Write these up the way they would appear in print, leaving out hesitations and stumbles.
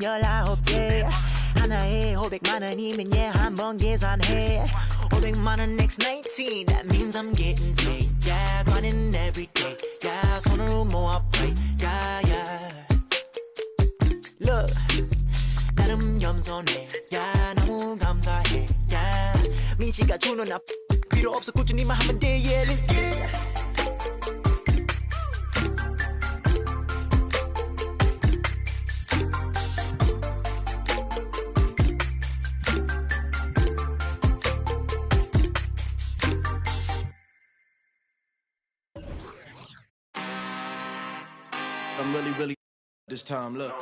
19개 하나에 500만 원이면 한번 계산해 500만 원 next 19 that means I'm getting paid yeah grinding every day yeah 손으로 모아 pray yeah yeah look 나름 겸손해 yeah 너무 감사해 yeah 민씨가 주는 나 필요 없어 꾸준히만 하면 돼 yeah let's get it I'm really this time, look.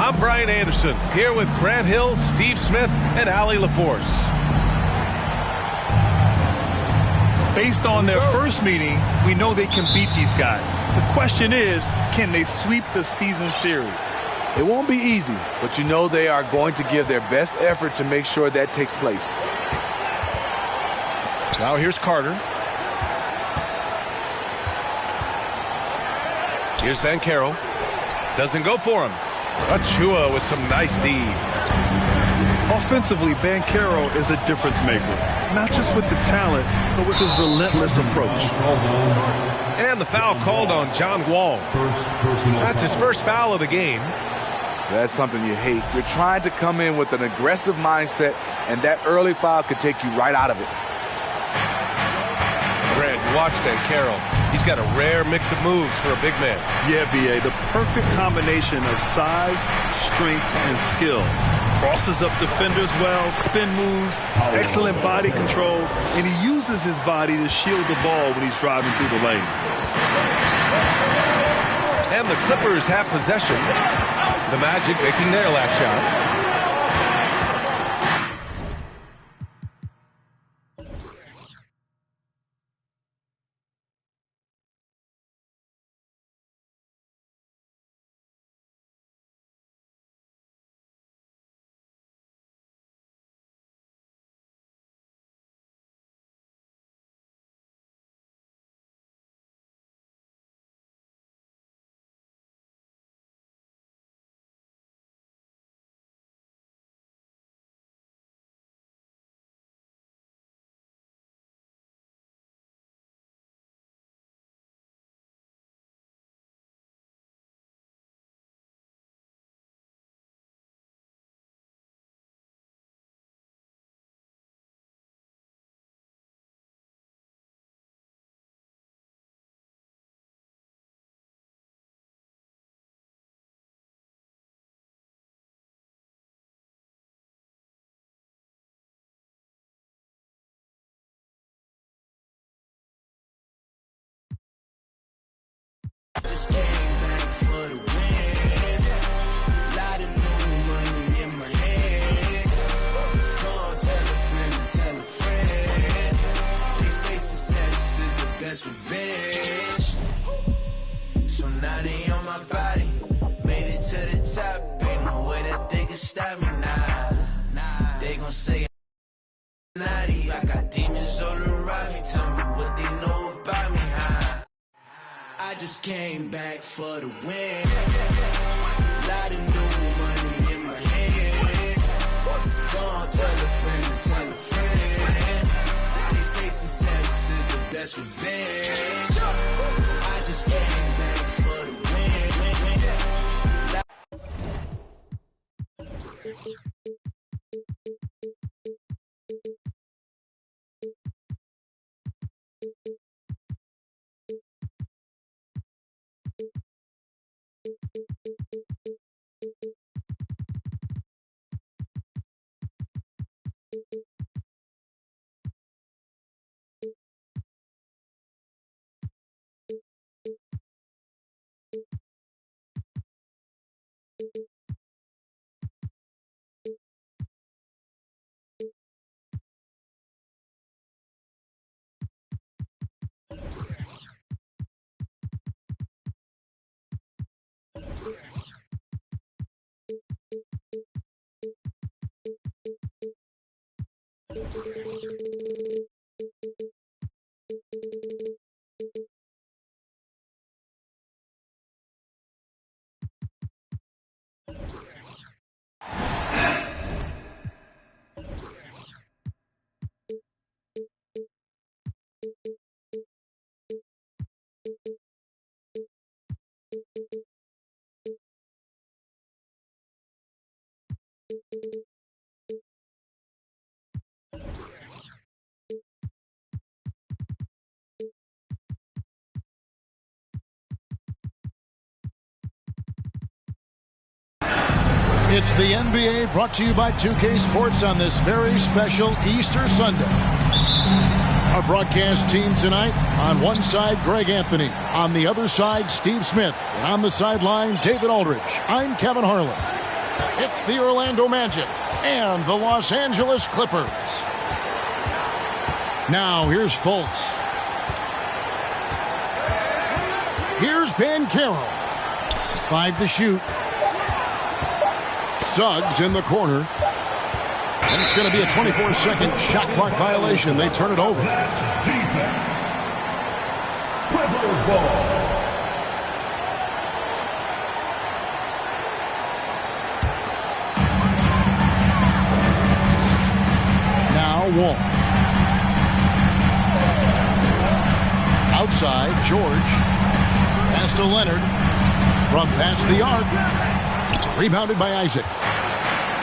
I'm Brian Anderson, here with Grant Hill, Steve Smith, and Allie LaForce. Based on their first meeting, we know they can beat these guys. The question is, can they sweep the season series? It won't be easy, but you know they are going to give their best effort to make sure that takes place. Now here's Carter. Here's Banchero. Doesn't go for him. Achua with some nice D. Offensively, Banchero is a difference maker. Not just with the talent, but with his relentless approach. And the foul called on John Wall. That's his first foul of the game. That's something you hate. You're trying to come in with an aggressive mindset, and that early foul could take you right out of it. Grant, watch Banchero. He's got a rare mix of moves for a big man. Yeah, B.A., the perfect combination of size, strength, and skill. Crosses up defenders well, spin moves, excellent body control, and he uses his body to shield the ball when he's driving through the lane. And the Clippers have possession. The Magic making their last shot. just came back for the win. Lot of new money in my head. Go on, tell a friend and tell a friend. They say success is the best revenge. So now they on my body. Made it to the top. Ain't no way that they can stop me now. They gon' say naughty. I got demons all around me. Tell me what they know about me, huh? I just came back for the win. Lot of new money in my head. Go on, tell a friend and tell a friend. They say success is the best revenge. I just came back for the win. It's the NBA brought to you by 2K Sports on this very special Easter Sunday. Our broadcast team tonight, on one side, Greg Anthony. On the other side, Steve Smith. And on the sideline, David Aldridge. I'm Kevin Harlan. It's the Orlando Magic and the Los Angeles Clippers. Now, here's Fultz. Here's Banchero. 5 to shoot. Suggs in the corner. And it's going to be a 24-second shot clock violation. They turn it over. Now Wall. Outside, George. Pass to Leonard. From past the arc. Rebounded by Isaac.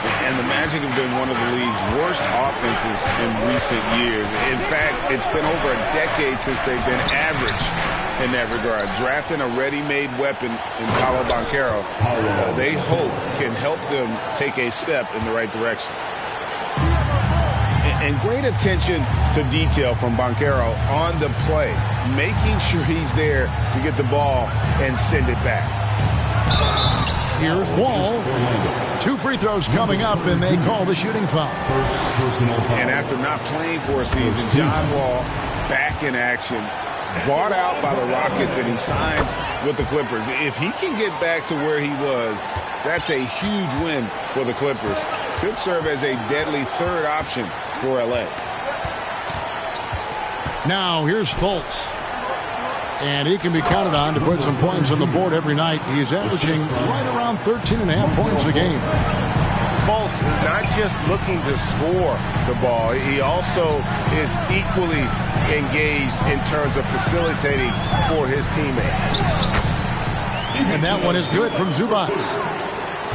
And the Magic have been one of the league's worst offenses in recent years. In fact, it's been over a decade since they've been average in that regard. Drafting a ready-made weapon in Paolo Banchero, they hope can help them take a step in the right direction. And great attention to detail from Banchero on the play, making sure he's there to get the ball and send it back. Here's Wall. 2 free throws coming up, and they call the shooting foul. And after not playing for a season, John Wall back in action, bought out by the Rockets, and he signs with the Clippers. If he can get back to where he was, that's a huge win for the Clippers. Could serve as a deadly third option for L.A. Now here's Fultz. And he can be counted on to put some points on the board every night. He's averaging right around 13.5 points a game. Fultz is not just looking to score the ball. He also is equally engaged in terms of facilitating for his teammates. And that one is good from Zubac.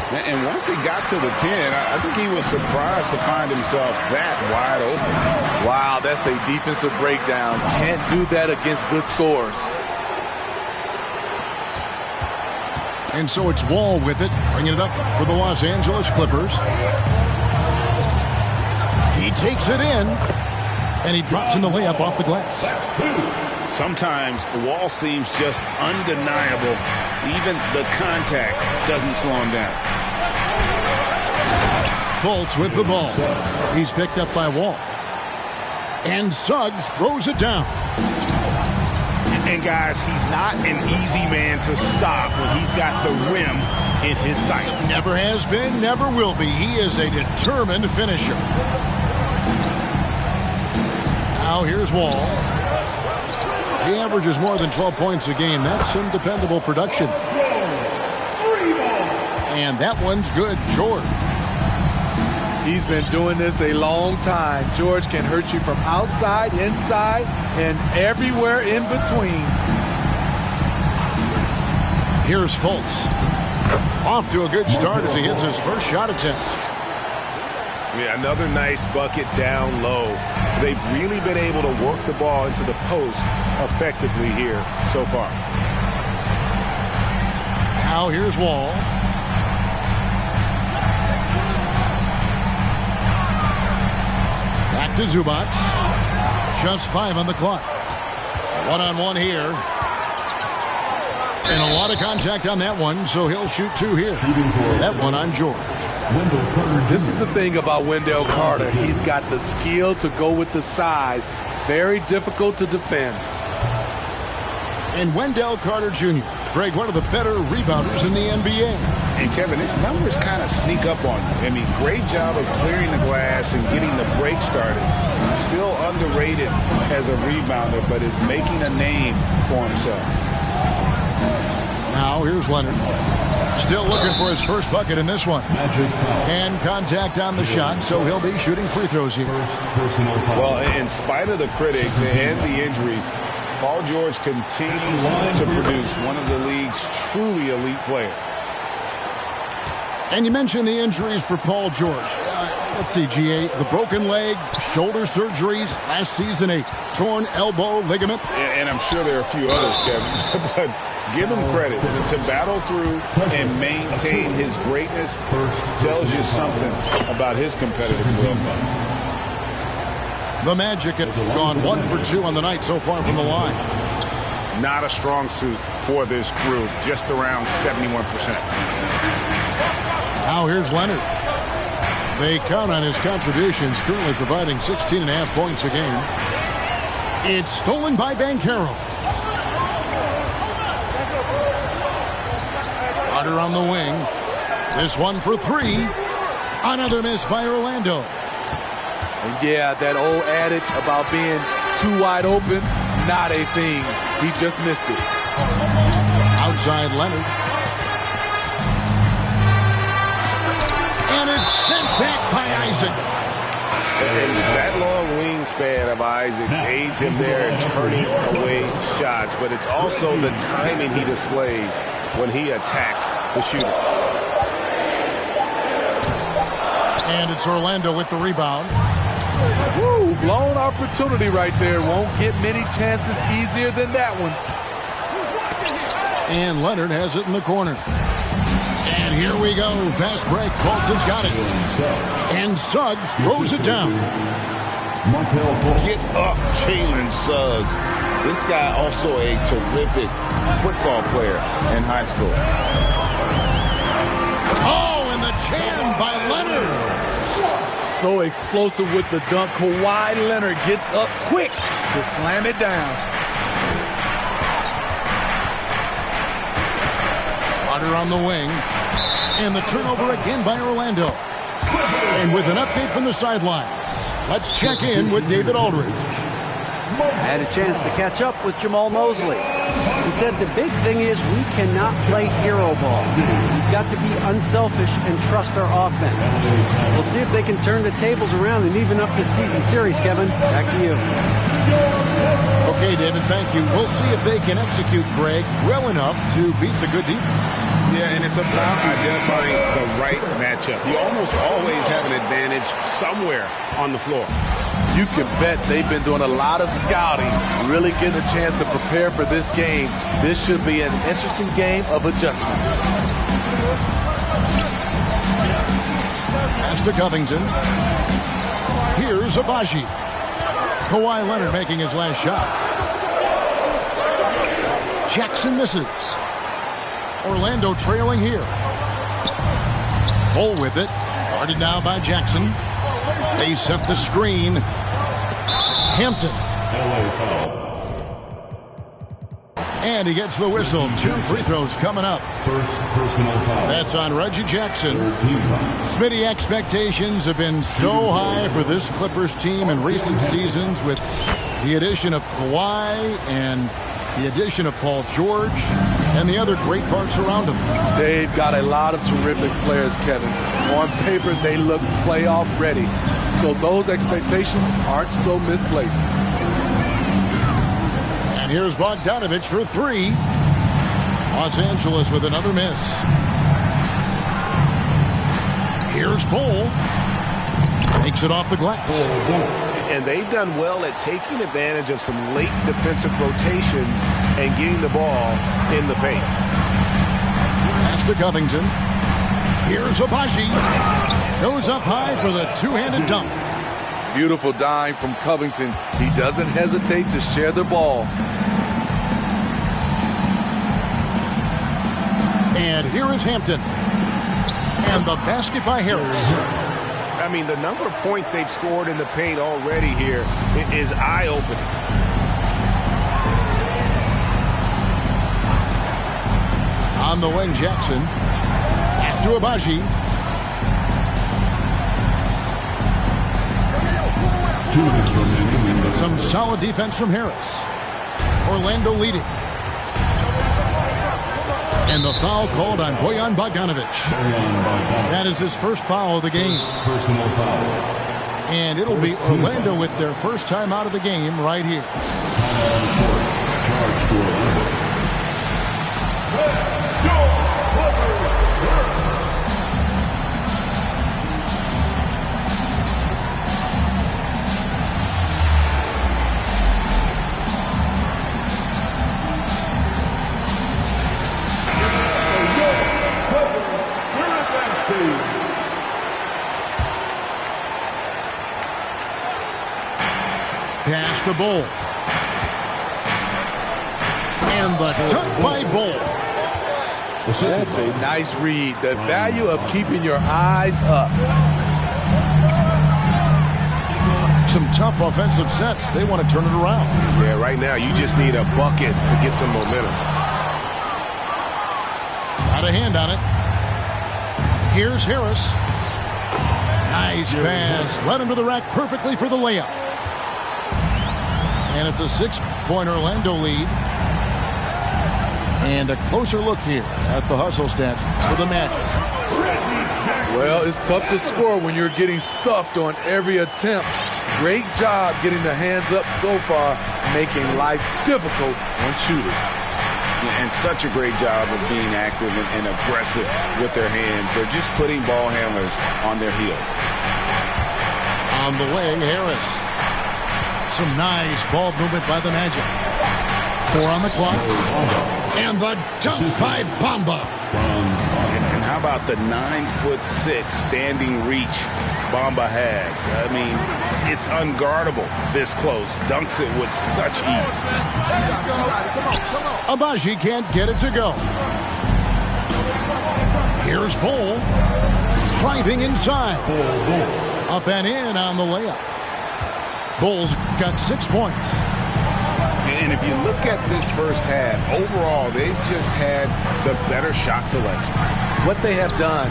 And once he got to the 10, I think he was surprised to find himself that wide open. Wow, that's a defensive breakdown. Can't do that against good scores. And so it's Wall with it, bringing it up for the Los Angeles Clippers. He takes it in, and he drops in the layup off the glass. Sometimes Wall seems just undeniable. Even the contact doesn't slow him down. Fultz with the ball. He's picked up by Wall. And Suggs throws it down. And guys, he's not an easy man to stop when he's got the rim in his sights. Never has been, never will be. He is a determined finisher. Now here's Wall. He averages more than 12 points a game. That's some dependable production. And that one's good. George. He's been doing this a long time. George can hurt you from outside, inside, and everywhere in between. Here's Fultz. Off to a good start as he hits his first shot attempt. Yeah, another nice bucket down low. They've really been able to work the ball into the post effectively here so far. Now here's Wall. Back to Zubac. Just 5 on the clock. One-on-one here. And a lot of contact on that one, so he'll shoot 2 here. That one on George. This is the thing about Wendell Carter. He's got the skill to go with the size. Very difficult to defend. And Wendell Carter Jr., Greg, one of the better rebounders in the NBA. And Kevin, his numbers kind of sneak up on you. I mean, great job of clearing the glass and getting the break started. Still underrated as a rebounder, but is making a name for himself. Now here's Leonard. Still looking for his first bucket in this one. And contact on the shot, so he'll be shooting free throws here. Well, in spite of the critics and the injuries, Paul George continues to produce one of the league's truly elite players. And you mentioned the injuries for Paul George. Let's see, GA, the broken leg, shoulder surgeries, last season a torn elbow ligament. And I'm sure there are a few others, Kevin, but give him credit. To battle through and maintain his greatness tells you something about his competitive will. The Magic have gone 1 for 2 on the night so far from the line. Not a strong suit for this group, just around 71%. Now here's Leonard. They count on his contributions, currently providing 16.5 points a game. It's stolen by Banchero. Carter on the wing. This one for 3. Another miss by Orlando. And yeah, that old adage about being too wide open, not a thing. He just missed it. Outside Leonard. And it's sent back by Isaac. And that long wingspan of Isaac aids him there in turning away shots, but it's also the timing he displays when he attacks the shooter. And it's Orlando with the rebound. Woo, blown opportunity right there. Won't get many chances easier than that one. And Leonard has it in the corner. And here we go. Fast break. Fultz has got it. And Suggs throws it down. Get up, Jalen Suggs. This guy also a terrific football player in high school. Oh, and the jam by Leonard. So explosive with the dunk. Kawhi Leonard gets up quick to slam it down. Carter on the wing. And the turnover again by Orlando. And with an update from the sidelines, let's check in with David Aldridge. I had a chance to catch up with Jamal Mosley. He said the big thing is we cannot play hero ball. We've got to be unselfish and trust our offense. We'll see if they can turn the tables around and even up this season series, Kevin. Back to you. Okay, David, thank you. We'll see if they can execute Greg well enough to beat the good defense. Yeah, and it's about identifying the right matchup. You almost always have an advantage somewhere on the floor. You can bet they've been doing a lot of scouting, really getting a chance to prepare for this game. This should be an interesting game of adjustments. Pass to Covington. Here's Abaji. Kawhi Leonard making his last shot. Jackson misses. Orlando trailing here. Cole with it. Guarded now by Jackson. They set the screen. Hampton. And he gets the whistle. 2 free throws coming up. That's on Reggie Jackson. Smitty, expectations have been so high for this Clippers team in recent seasons with the addition of Kawhi and the addition of Paul George and the other great parts around him. They've got a lot of terrific players, Kevin. On paper, they look playoff ready. So those expectations aren't so misplaced. And here's Bogdanovich for 3. Los Angeles with another miss. Here's Bull. Takes it off the glass. And they've done well at taking advantage of some late defensive rotations and getting the ball in the paint. Pass to Covington. Here's Abaji. Goes up high for the two-handed dunk. Beautiful dime from Covington. He doesn't hesitate to share the ball. And here is Hampton. And the basket by Harris. I mean, the number of points they've scored in the paint already here is eye-opening. On the wing, Jackson. Pass to Abaji. Some solid defense from Harris. Orlando leading. And the foul called on Bojan Bogdanovich. That is his first foul of the game. Personal foul. And it'll be Orlando with their first time out of the game right here. Charge to Orlando. Pass to Bull. And the dunk by Bull. That's a nice read. The value of keeping your eyes up. Some tough offensive sets. They want to turn it around. Yeah, right now you just need a bucket to get some momentum. Got a hand on it. Here's Harris. Nice pass. Led him to the rack perfectly for the layup. And it's a 6-point Orlando lead. And a closer look here at the hustle stats for the Magic. Well, it's tough to score when you're getting stuffed on every attempt. Great job getting the hands up so far, making life difficult on shooters. And such a great job of being active and aggressive with their hands. They're just putting ball handlers on their heels. On the wing, Harris. Some nice ball movement by the Magic. 4 on the clock. And the dunk by Bamba. And how about the 9'6" standing reach Bamba has? I mean, it's unguardable this close. Dunks it with such ease. Abaji can't get it to go. Here's Bull. Driving inside. Up and in on the layup. Bull's got 6 points. And if you look at this first half, overall, they've just had the better shot selection. What they have done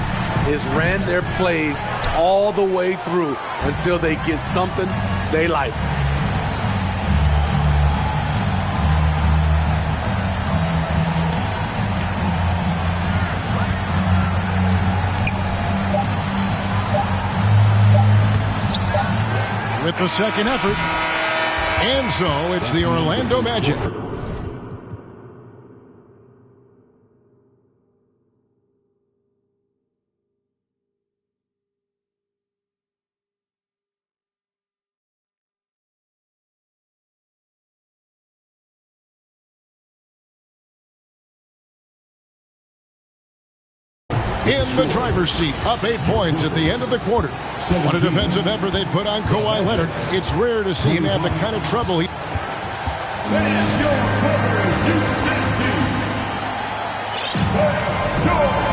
is ran their plays all the way through until they get something they like. With the second effort. And so it's the Orlando Magic. In the driver's seat, up 8 points at the end of the quarter. What a defensive effort they put on Kawhi Leonard. It's rare to see him have the kind of trouble he...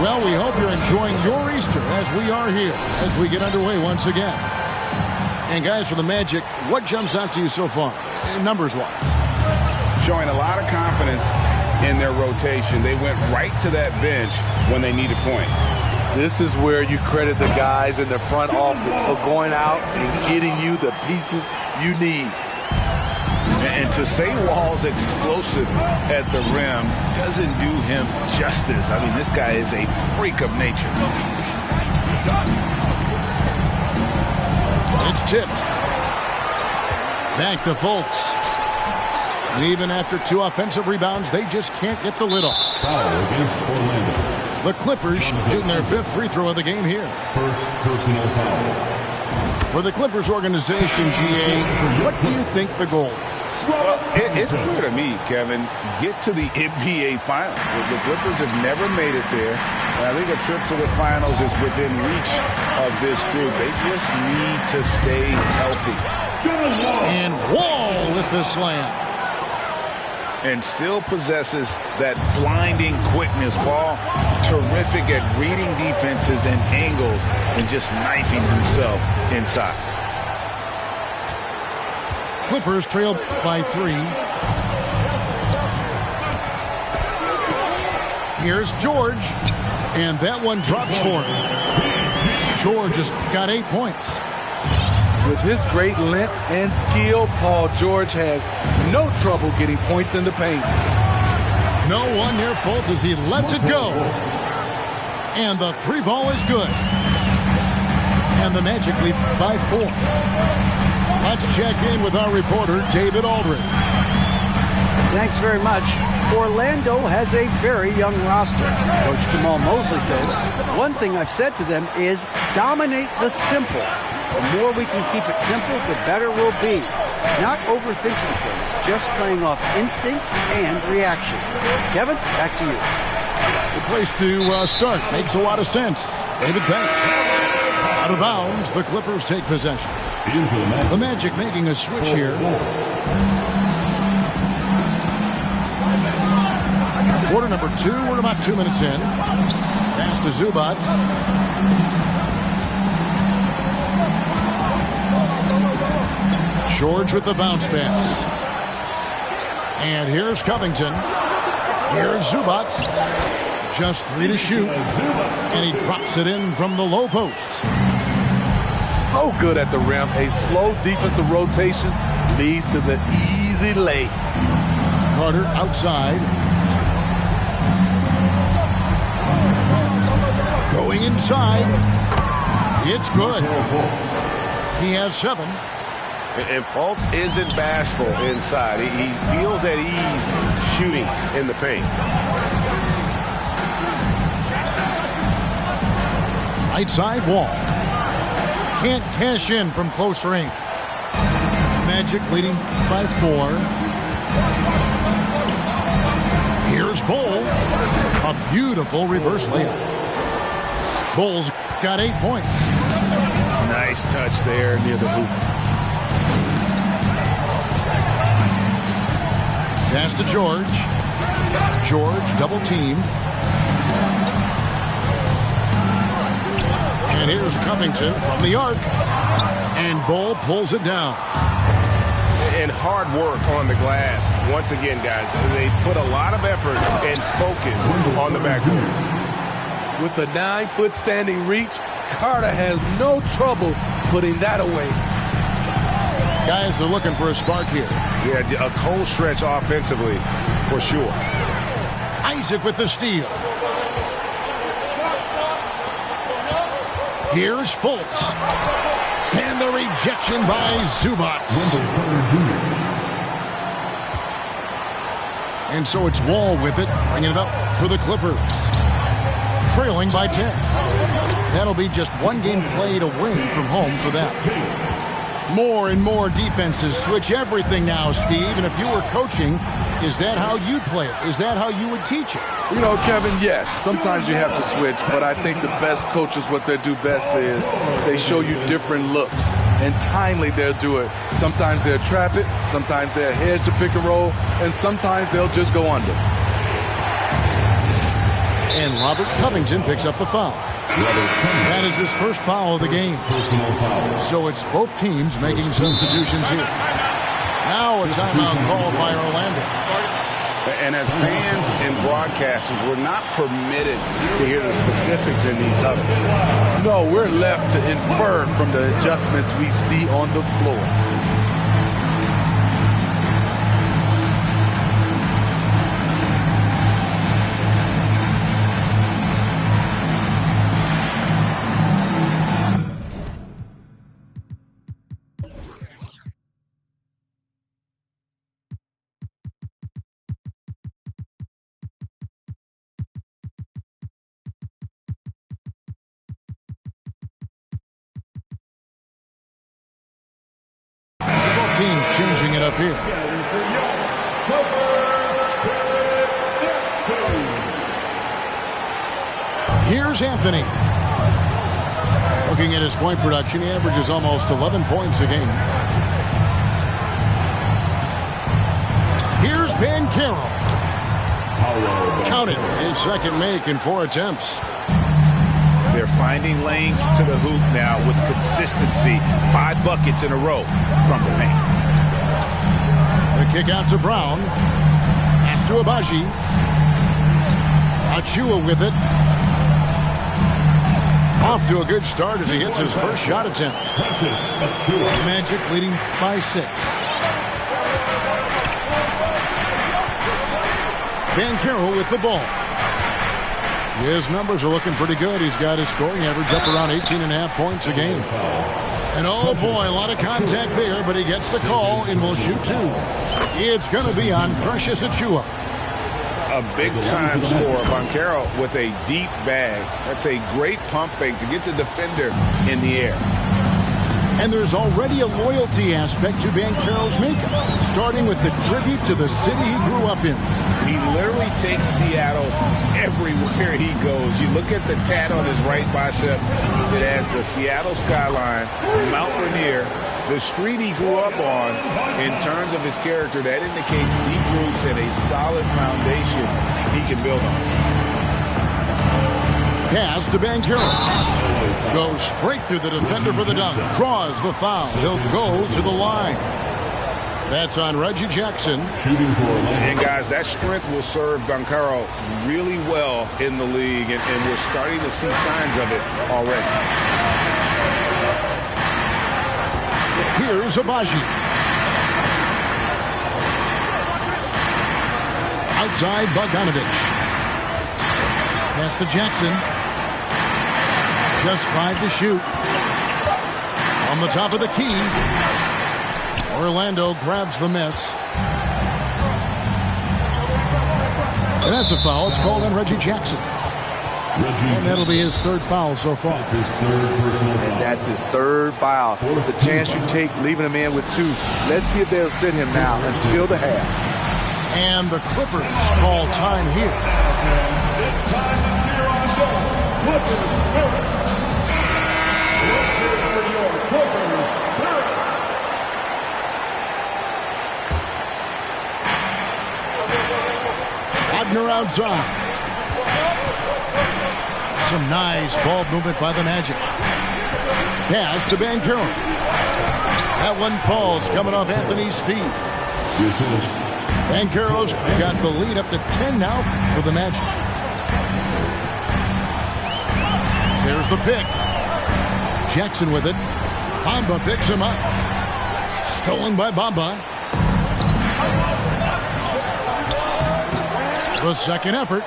Well, we hope you're enjoying your Easter as we are here, as we get underway once again. And guys, for the Magic, what jumps out to you so far, numbers-wise? Showing a lot of confidence in their rotation. They went right to that bench when they needed points. This is where you credit the guys in the front office for going out and getting you the pieces you need. And to say Wall's explosive at the rim doesn't do him justice. I mean, this guy is a freak of nature. It's tipped. Back to Fultz. And even after 2 offensive rebounds, they just can't get the lid off. Foul against Orlando. The Clippers shooting their 5th free throw of the game here. First personal foul. For the Clippers organization, GA, what do you think the goal is? Well, it's clear to me, Kevin, get to the NBA Finals. The Clippers have never made it there, and I think a trip to the Finals is within reach of this group. They just need to stay healthy. And Wall with the slam. And still possesses that blinding quickness. Wall terrific at reading defenses and angles and just knifing himself inside. Clippers trail by 3. Here's George, and that one drops for him. George has got 8 points. With his great length and skill, Paul George has no trouble getting points in the paint. No one near Fultz as he lets it go. And the 3 ball is good. And the Magic lead by 4. Let's check in with our reporter, David Aldridge. Thanks very much. Orlando has a very young roster. Coach Jamal Mosley says, one thing I've said to them is dominate the simple. The more we can keep it simple, the better we'll be. Not overthinking things, just playing off instincts and reaction. Kevin, back to you. Good place to start. Makes a lot of sense. David, thanks. Out of bounds, the Clippers take possession. The Magic making a switch here. Quarter number 2. We're about 2 minutes in. Pass to Zubac. George with the bounce pass. And here's Covington. Here's Zubac. Just 3 to shoot. And he drops it in from the low post. So good at the rim. A slow defensive rotation leads to the easy lay. Carter outside. Going inside. It's good. He has 7. And Fultz isn't bashful inside. He feels at ease shooting in the paint. Right side Wall. Can't cash in from close range. Magic leading by 4. Here's Bull. A beautiful reverse layup. Bull's got 8 points. Nice touch there near the hoop. Pass to George. George double teamed. And here's Covington from the arc. And Bull pulls it down. And hard work on the glass. Once again, guys, they put a lot of effort and focus on the backboard. With a 9-foot standing reach, Carter has no trouble putting that away. Guys are looking for a spark here. Yeah, a cold stretch offensively, for sure. Isaac with the steal. Here's Fultz. And the rejection by Zubac. And so it's Wall with it, bringing it up for the Clippers. Trailing by 10. That'll be just 1 game played away from home for them. More and more defenses switch everything now, Steve. And if you were coaching, is that how you'd play it? Is that how you would teach it? You know, Kevin, yes. Sometimes you have to switch, but I think the best coaches, what they do best is they show you different looks. And timely, they'll do it. Sometimes they'll trap it. Sometimes they'll hedge the pick and roll. And sometimes they'll just go under. And Robert Covington picks up the foul. That is his first foul of the game. So it's both teams making substitutions here. Now a timeout called by Orlando. And as fans and broadcasters, we're not permitted to hear the specifics in these huddles. No, we're left to infer from the adjustments we see on the floor. Teams changing it up here. Here's Anthony. Looking at his point production, he averages almost 11 points a game. Here's Banchero. Counted his second make in 4 attempts. They're finding lanes to the hoop now with consistency. 5 buckets in a row from the paint. The kick out to Brown. Pass to Abaji. Achua with it. Off to a good start as he hits his first shot attempt. Magic leading by 6. Banchero with the ball. His numbers are looking pretty good. He's got his scoring average up around 18.5 points a game. And oh boy, a lot of contact there, but he gets the call and will shoot 2. It's going to be on Precious Achua. A big-time scorer, Banchero with a deep bag. That's a great pump fake to get the defender in the air. And there's already a loyalty aspect to Banchero's makeup, starting with the tribute to the city he grew up in. He literally takes Seattle everywhere he goes. You look at the tat on his right bicep. It has the Seattle skyline, Mount Rainier, the street he grew up on. In terms of his character, that indicates deep roots and a solid foundation he can build on. Pass to Banchero. Goes straight through the defender for the dunk. Draws the foul. He'll go to the line. That's on Reggie Jackson. And guys, that strength will serve Banchero really well in the league, and we're starting to see signs of it already. Here's Abaji. Outside Bogdanovich. Pass to Jackson. Just 5 to shoot. On the top of the key. Orlando grabs the miss. And that's a foul. It's called on Reggie Jackson. And that'll be his 3rd foul so far. And that's his 3rd foul. The chance you take leaving him in with 2. Let's see if they'll sit him now until the half. And the Clippers call time here. Wagner outside. Some nice ball movement by the Magic. Pass to Banchero. That one falls coming off Anthony's feet. Banchero's got the lead up to 10 now for the Magic. There's the pick. Jackson with it. Bamba picks him up. Stolen by Bamba. The second effort.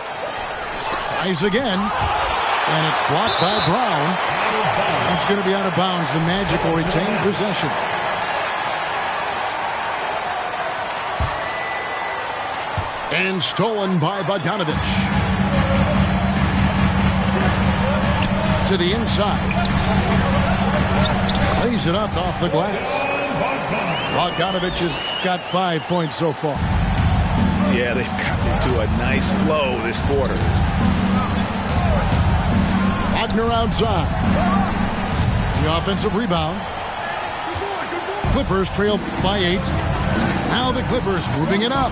Tries again. And it's blocked by Brown. It's going to be out of bounds. The Magic will retain possession. And stolen by Bogdanovich. To the inside. Lays it up off the glass. Bogdanovich has got 5 points so far. Yeah, they've gotten into a nice flow this quarter. Wagner outside. The offensive rebound. Clippers trail by 8. Now the Clippers moving it up.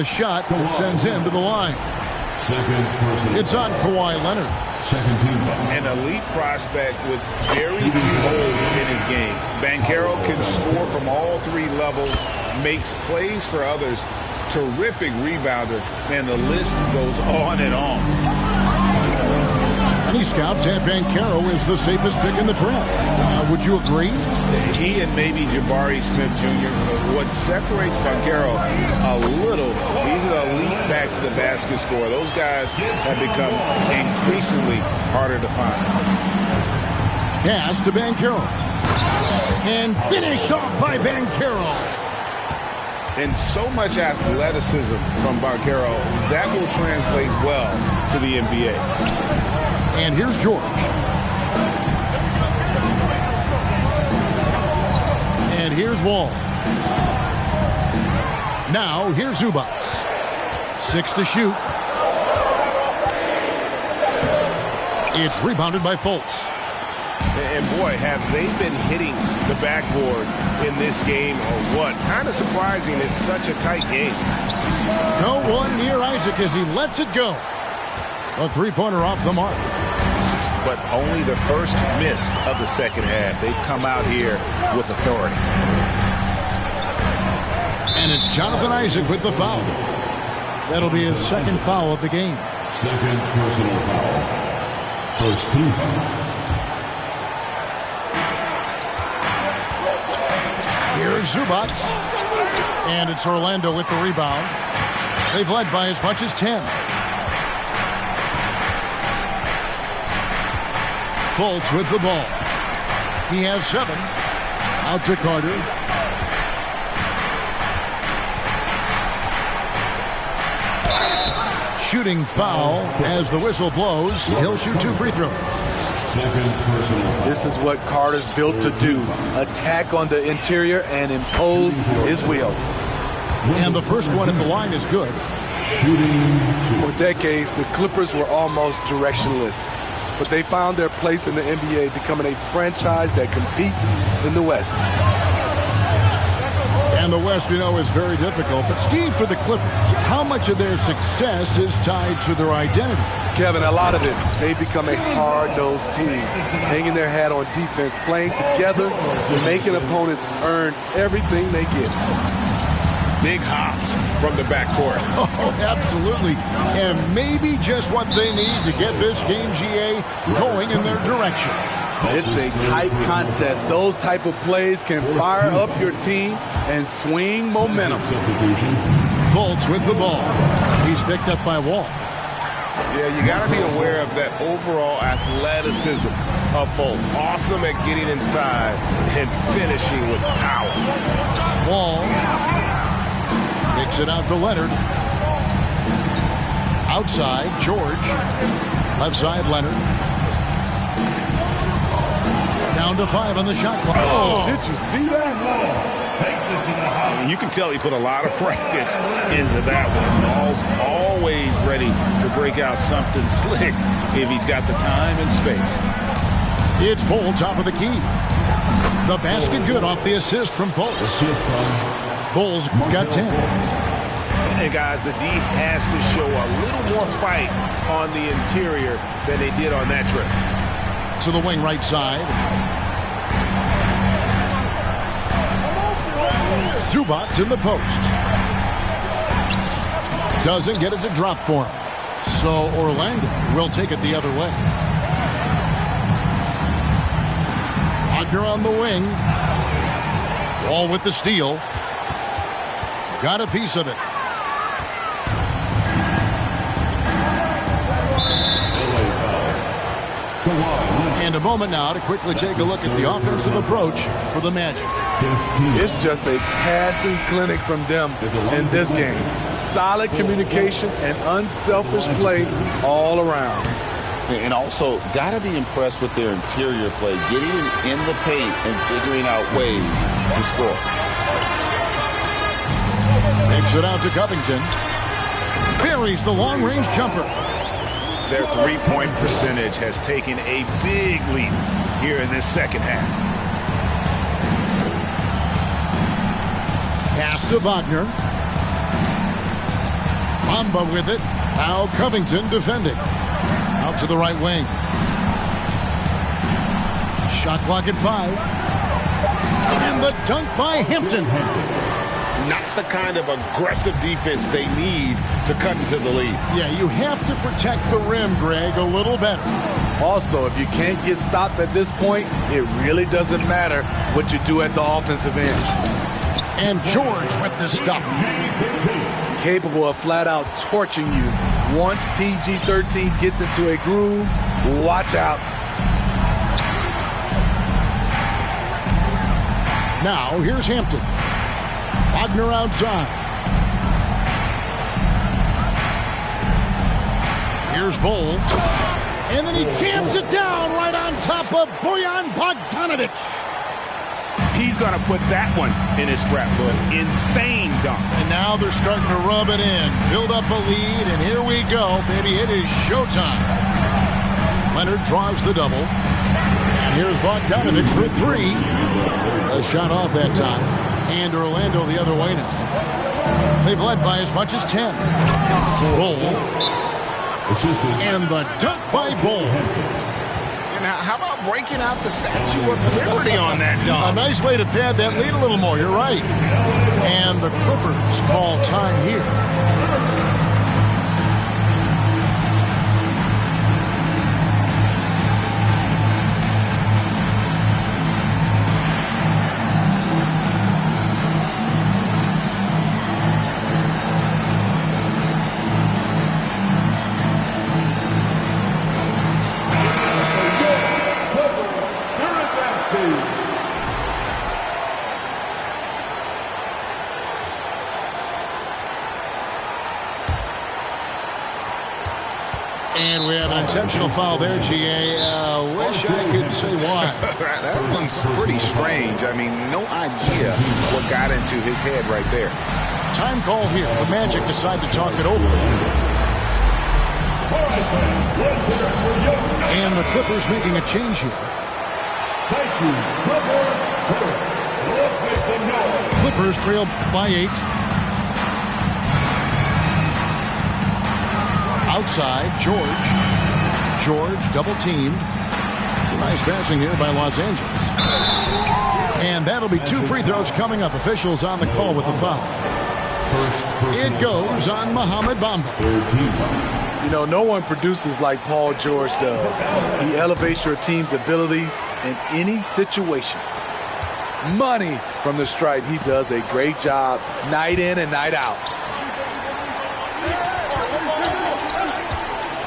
a shot that sends him to the line. Second personal. It's on Kawhi Leonard. Second team foul. An elite prospect with very few holes in his game. Banchero can score from all three levels, makes plays for others, terrific rebounder, and the list goes on and on. Many scouts have Banchero as the safest pick in the draft. Would you agree? He and maybe Jabari Smith Jr. What separates Banchero a little, he's an elite back to the basket scorer. Those guys have become increasingly harder to find. Pass to Banchero. And finished off by Banchero. And so much athleticism from Banchero, that will translate well to the NBA. And here's George. And here's Wall. Now here's Zubac. 6 to shoot. It's rebounded by Fultz. And boy, have they been hitting the backboard in this game or what? Kind of surprising. It's such a tight game. No one near Isaac as he lets it go. A three-pointer off the mark. But only the first miss of the second half. They've come out here with authority. And it's Jonathan Isaac with the foul. That'll be his second foul of the game. Second personal foul. First team foul. Here's Zubac. And it's Orlando with the rebound. They've led by as much as 10. Fultz with the ball. He has 7. Out to Carter. Shooting foul as the whistle blows. He'll shoot 2 free throws. Second personal. This is what Carter's built to do. Attack on the interior and impose his will. And the first one at the line is good. For decades, the Clippers were almost directionless. But they found their place in the NBA, becoming a franchise that competes in the West. And the West, you know, is very difficult. But, Steve, for the Clippers, how much of their success is tied to their identity? Kevin, a lot of it. They become a hard-nosed team, hanging their hat on defense, playing together, and making opponents earn everything they get. Big hops from the backcourt. Oh, absolutely. And maybe just what they need to get this game, GA, going in their direction. It's a tight contest. Those type of plays can fire up your team and swing momentum. Fultz with the ball. He's picked up by Wall. Yeah, you got to be aware of that overall athleticism of Fultz. Awesome at getting inside and finishing with power. Wall kicks it out to Leonard. Outside, George. Left side, Leonard. Down to 5 on the shot clock. Oh, did you see that? You can tell he put a lot of practice into that one. Ball's always ready to break out something slick if he's got the time and space. It's Bull, top of the key. The basket good off the assist from Fultz. Bulls got 10. And guys, the D has to show a little more fight on the interior than they did on that trip. To the wing right side. Zubac in the post. Doesn't get it to drop for him. So Orlando will take it the other way. Wagner on the wing. Wall with the steal. Got a piece of it. And a moment now to quickly take a look at the offensive approach for the Magic. It's just a passing clinic from them in this game. Solid communication and unselfish play all around. And also, got to be impressed with their interior play, getting in the paint and figuring out ways to score. Takes it out to Covington. Buries the long-range jumper. Their three-point percentage has taken a big leap here in this second half. Pass to Wagner. Bamba with it. Now Covington defending. Out to the right wing. Shot clock at 5. And the dunk by Hampton. Not the kind of aggressive defense they need to cut into the lead. Yeah, you have to protect the rim, Greg, a little better. Also, if you can't get stops at this point, it really doesn't matter what you do at the offensive end. And George with the stuff. Capable of flat out torching you. Once PG-13 gets into a groove, watch out. Now, here's Hampton. Wagner outside. Here's Bull. And then he jams it down right on top of Bojan Bogdanovic. He's going to put that one in his scrapbook. Insane dunk. And now they're starting to rub it in. Build up a lead, and here we go, baby. It is showtime. Leonard draws the double. And here's Bogdanovic for 3. A shot off that time. And Orlando the other way now. They've led by as much as 10. Bull. And the dunk by Bull. And how about breaking out the Statue of Liberty on that dunk? A nice way to pad that lead a little more. You're right. And the Clippers call time here. And we have an intentional foul there, GA. Wish I could say why. That one's pretty strange. I mean, no idea what got into his head right there. Time call here. The Magic decide to talk it over. And the Clippers making a change here. Clippers trail by 8. Outside, George. George double teamed. Nice passing here by Los Angeles. And that'll be 2 free throws coming up. Officials on the call with the foul. It goes on Mohamed Bamba. You know, no one produces like Paul George does. He elevates your team's abilities in any situation. Money from the stripe. He does a great job night in and night out.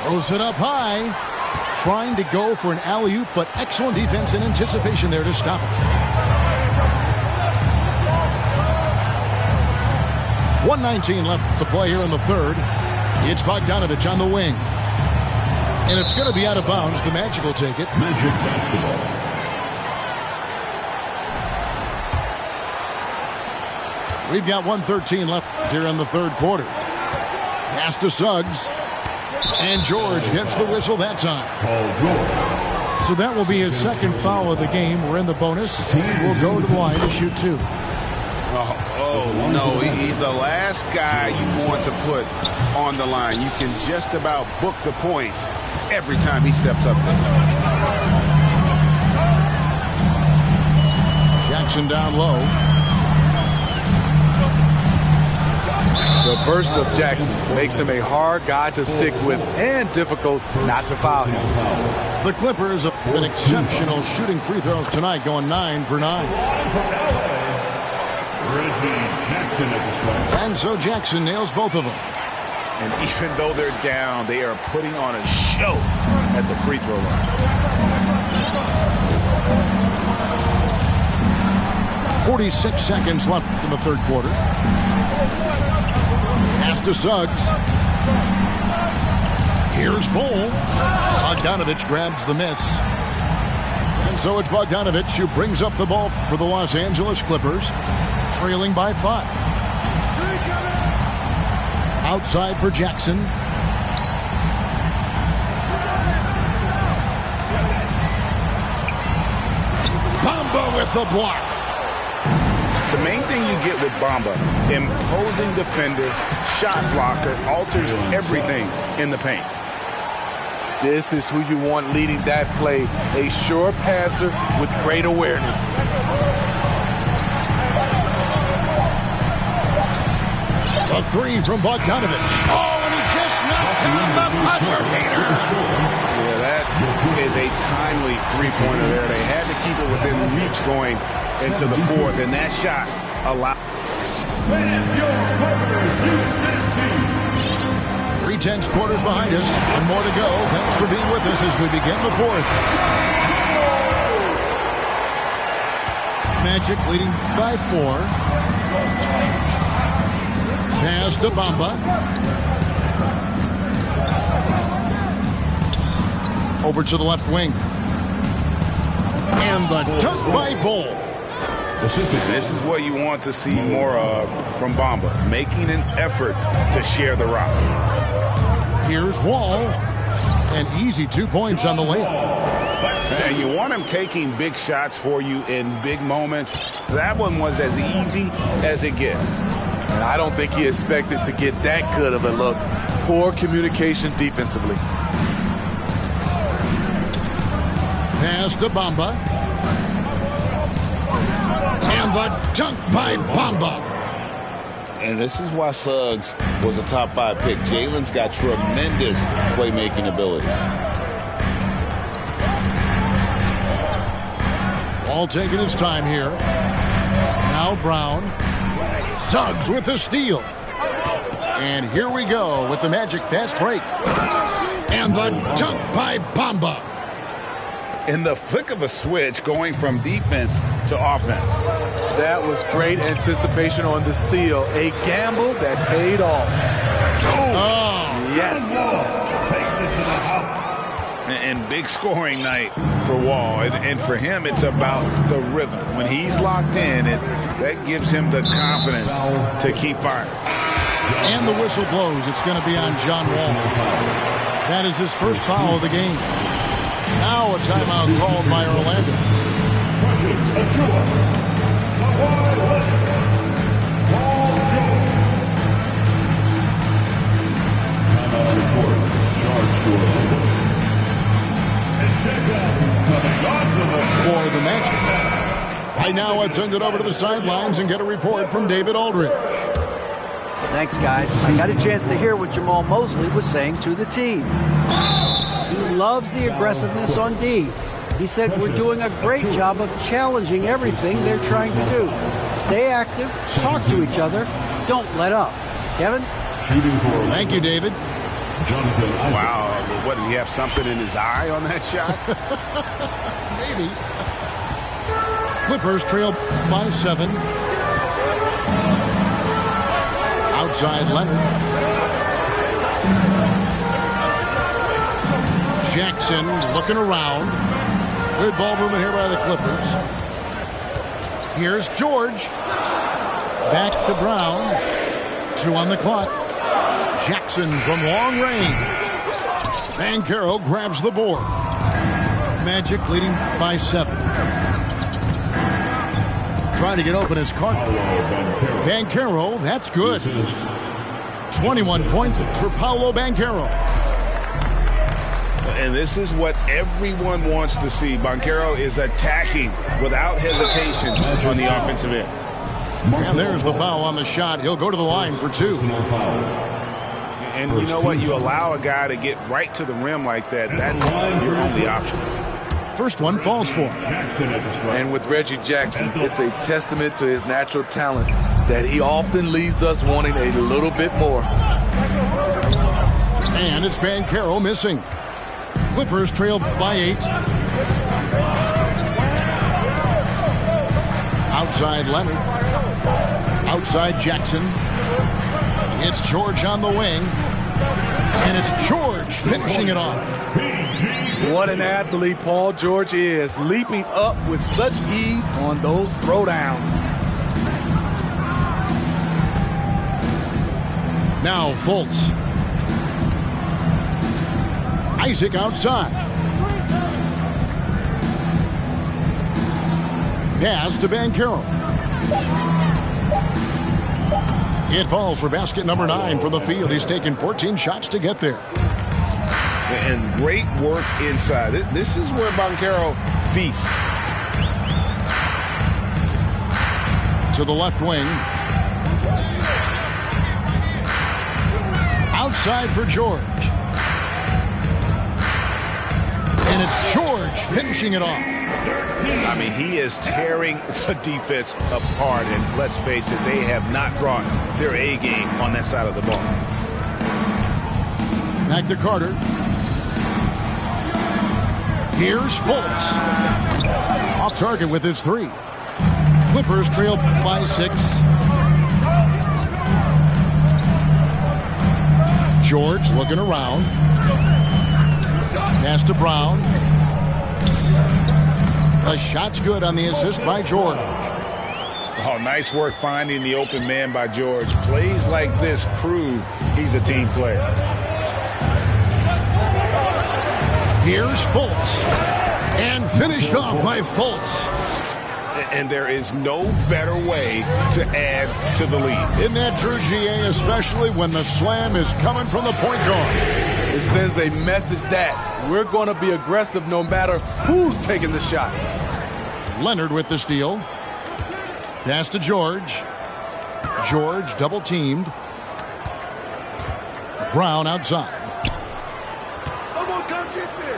Throws it up high. Trying to go for an alley-oop, but excellent defense and anticipation there to stop it. 1:19 left to play here in the third. It's Bogdanovic on the wing. And it's going to be out of bounds. The Magic will take it. Magic basketball. We've got 1:13 left here in the third quarter. Pass to Suggs. And George gets the whistle that time. So that will be his second foul of the game. We're in the bonus. He will go to the line to shoot 2. Oh, no, he's the last guy you want to put on the line. You can just about book the points every time he steps up there. Jackson down low. The burst of Jackson makes him a hard guy to stick with and difficult not to foul him. The Clippers have been exceptional shooting free throws tonight, going 9 for 9. And so Jackson nails both of them. And even though they're down, they are putting on a show at the free throw line. 46 seconds left in the third quarter. Pass to Suggs. Here's Bull. Bogdanovic grabs the miss. And so it's Bogdanovic who brings up the ball for the Los Angeles Clippers, trailing by 5. Outside for Jackson. Bamba with the block. The main thing you get with Bamba, imposing defender, shot blocker, alters everything in the paint. This is who you want leading that play, a sure passer with great awareness. A three from Bogdanovich. Oh, and he just knocked down the buzzer beater. Yeah, that is a timely three-pointer there. They had to keep it within reach going into the fourth, and that shot allowed. 3/10 quarters behind us. One more to go. Thanks for being with us as we begin the fourth. Magic leading by 4. Pass to Bamba. Over to the left wing. And the dunk by Bull. This is what you want to see more of from Bamba, making an effort to share the rock. Here's Wall. An easy 2 points on the layup. And you want him taking big shots for you in big moments. That one was as easy as it gets. And I don't think he expected to get that good of a look. Poor communication defensively. Pass to Bamba. And the dunk by Bamba. And this is why Suggs was a top 5 pick. Jalen's got tremendous playmaking ability. All taking his time here. Now Brown. Suggs with the steal. And here we go with the Magic fast break. And the dunk by Bamba. In the flick of a switch, going from defense to offense. That was great anticipation on the steal. A gamble that paid off. Oh, yes. And big scoring night for Wall. And for him, it's about the rhythm. When he's locked in, that gives him the confidence to keep firing. And the whistle blows. It's going to be on John Wall. That is his first foul of the game. Now a timeout called by Orlando. For the Magic. Right now, let's send it over to the sidelines and get a report from David Aldridge. Thanks, guys. I got a chance to hear what Jamal Mosley was saying to the team. He loves the aggressiveness on D. He said we're doing a great job of challenging everything they're trying to do. Stay active, talk to each other, don't let up. Kevin? Thank you, David. Wow. What, did he have something in his eye on that shot? Maybe. Clippers trail by 7. Outside Leonard. Jackson looking around. Good ball movement here by the Clippers. Here's George. Back to Brown. 2 on the clock. Jackson from long range. Banchero grabs the board. Magic leading by 7. Trying to get open as Carter. Banchero, that's good. 21 points for Paolo Banchero. And this is what everyone wants to see. Banchero is attacking without hesitation on the offensive end. And there's the foul on the shot. He'll go to the line for 2. And you know what? You allow a guy to get right to the rim like that. That's your only option. First one falls for him. And with Reggie Jackson, it's a testament to his natural talent that he often leaves us wanting a little bit more. And it's Banchero missing. Clippers trail by 8. Outside Leonard. Outside Jackson. It's George on the wing. And it's George finishing it off. What an athlete Paul George is, leaping up with such ease on those throwdowns. Now Fultz. Isaac outside. Pass to Banchero. It falls for basket number 9 from the field. He's taken 14 shots to get there. And great work inside. This is where Banchero feasts. To the left wing. Outside for George. And it's George finishing it off. I mean, he is tearing the defense apart. And let's face it, they have not brought their A game on that side of the ball. Back to Carter. Here's Fultz. Off target with his 3. Clippers trail by 6. George looking around. Pass to Brown. The shot's good on the assist by George. Oh, nice work finding the open man by George. Plays like this prove he's a team player. Here's Fultz. And finished off by Fultz. And there is no better way to add to the lead. Isn't that true, GA, especially when the slam is coming from the point guard? It sends a message that we're going to be aggressive no matter who's taking the shot. Leonard with the steal. Pass to George. George double teamed. Brown outside. Someone come get me.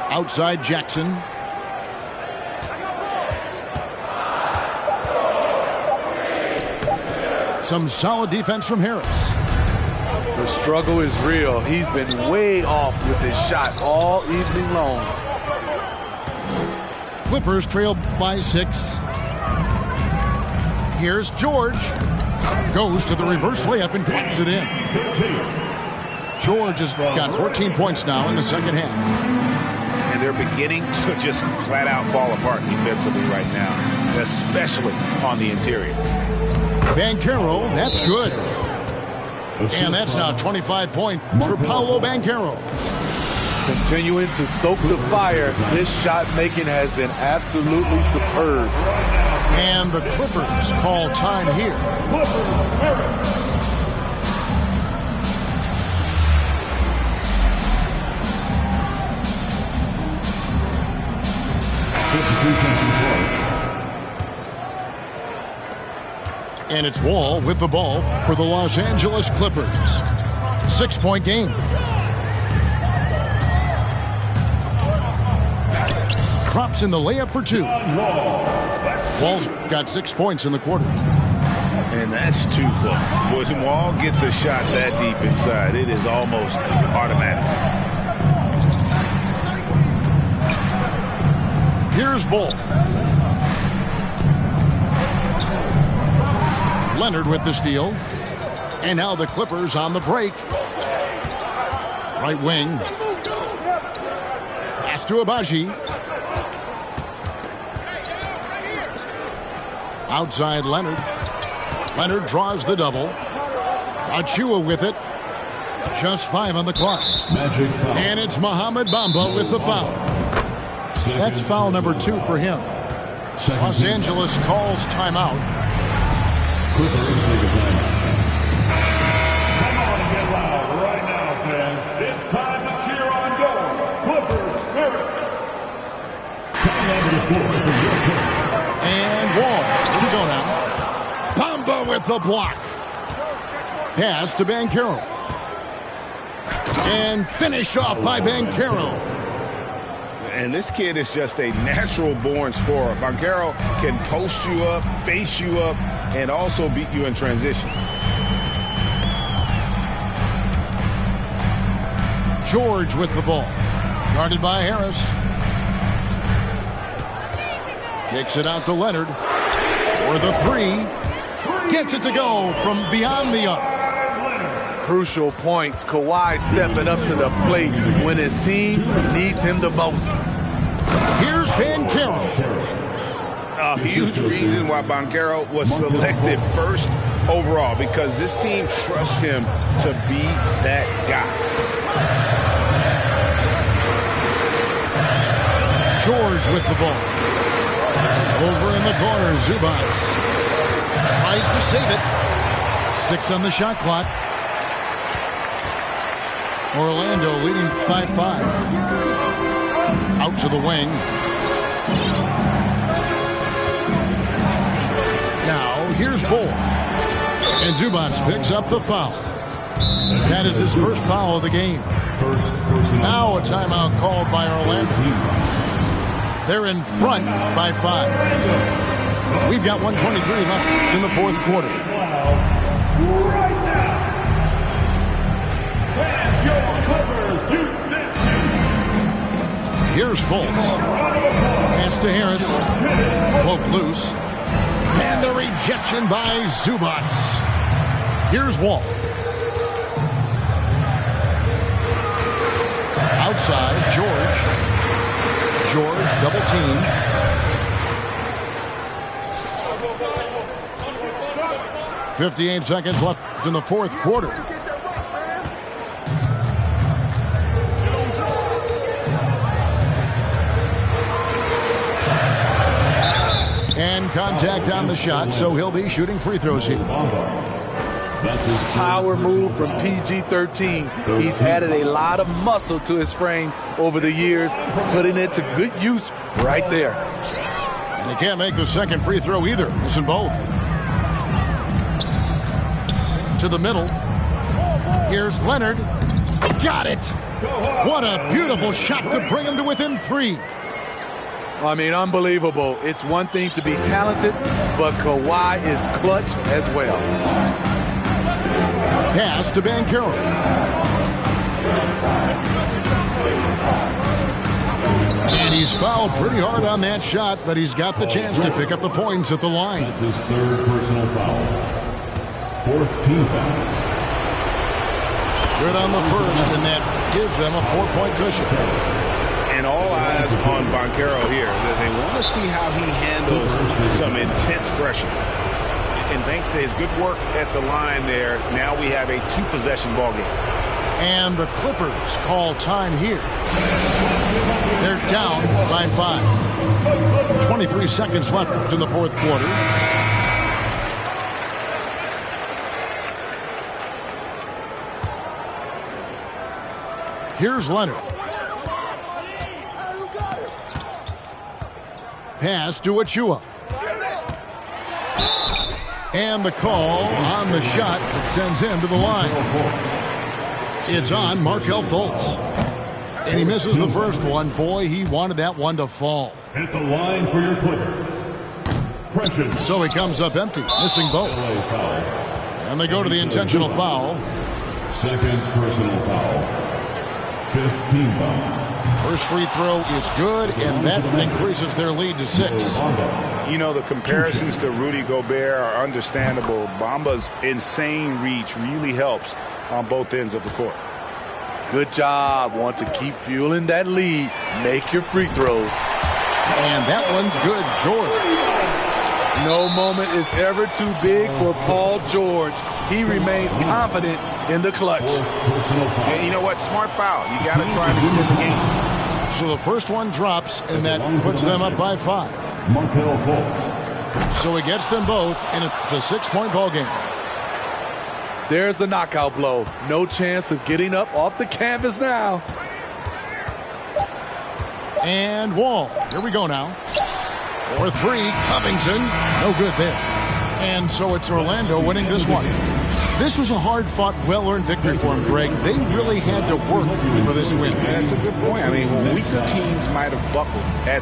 Outside Jackson. Some solid defense from Harris. The struggle is real. He's been way off with his shot all evening long. Clippers trail by 6. Here's George. Goes to the reverse layup and puts it in. George has got 14 points now in the second half. And they're beginning to just flat out fall apart defensively right now, especially on the interior. Banchero, that's good. And that's now 25 points for Paolo Banchero. Continuing to stoke the fire, this shot making has been absolutely superb. And the Clippers call time here. And it's Wall with the ball for the Los Angeles Clippers. 6-point game. Drops in the layup for 2. Wall's got 6 points in the quarter. And that's too close. When Wall gets a shot that deep inside, it is almost automatic. Here's Bull. Leonard with the steal. And now the Clippers on the break. Right wing. Pass to Abaji. Outside Leonard. Leonard draws the double. Achua with it. Just 5 on the clock. And it's Mohamed Bamba with the foul. That's foul number 2 for him. Los Angeles calls timeout. Come on and get loud right now, fans. It's time to cheer on your Clippers spirit. Coming onto the floor for your team. And Wall. Here we go now. Bamba with the block. Pass to Banchero. And finished off by Banchero. And this kid is just a natural-born scorer. Banchero can post you up, face you up, and also beat you in transition. George with the ball. Guarded by Harris. Kicks it out to Leonard. For the 3. Gets it to go from beyond the arc. Crucial points. Kawhi stepping up to the plate when his team needs him the most. Here's Banchero. A huge reason why Banchero was selected first overall, because this team trusts him to be that guy. George with the ball. Over in the corner, Zubac. tries to save it. 6 on the shot clock. Orlando leading by 5. Out to the wing. Now here's Bull. And Zubats picks up the foul. That is his first foul of the game. Now a timeout called by Orlando. They're in front by 5. We've got 1:23 left in the fourth quarter. Right now, and your Clippers Here's Fultz. Pass to Harris. Cloak loose. And a rejection by Zubats. Here's Wall. Outside, George. George double team. .58 seconds left in the fourth quarter. And contact on the shot, so he'll be shooting free throws here. Power move from PG-13. He's added a lot of muscle to his frame over the years, putting it to good use right there. And he can't make the second free throw either. Missing both. To the middle. Here's Leonard. Got it. What a beautiful shot to bring him to within 3. I mean, unbelievable. It's one thing to be talented, but Kawhi is clutch as well. Pass to Banchero. And he's fouled pretty hard on that shot, but he's got the chance to pick up the points at the line. That's his third personal foul. Fourth team foul. Good on the first, and that gives them a 4-point cushion. And all eyes on Banchero here. They want to see how he handles some intense pressure. And thanks to his good work at the line there, now we have a 2-possession ball game. And the Clippers call time here. They're down by 5. 23 seconds left in the fourth quarter. Here's Leonard. Pass to Achua. And the call on the shot that sends him to the line. It's on Markelle Fultz. And he misses the first one. Boy, he wanted that one to fall. At the line for your Clippers. Precious. So he comes up empty, missing both. And they go to the intentional foul. Second personal foul. 15 foul. First free throw is good, and that increases their lead to 6. You know, the comparisons to Rudy Gobert are understandable. Bamba's insane reach really helps on both ends of the court. Good job. Want to keep fueling that lead. Make your free throws. And that one's good, George. No moment is ever too big for Paul George. He remains confident in the clutch. And you know what? Smart foul. You got to try and extend the game. So the first one drops, and that puts them up by 5. Markelle Fultz. So he gets them both, and it's a 6-point ball game. There's the knockout blow. No chance of getting up off the canvas now. And Wall. Here we go now. 4-3. Covington. No good there. And so it's Orlando winning this one. This was a hard-fought, well-earned victory for him, Greg. They really had to work for this win. That's a good point. I mean, weaker teams might have buckled at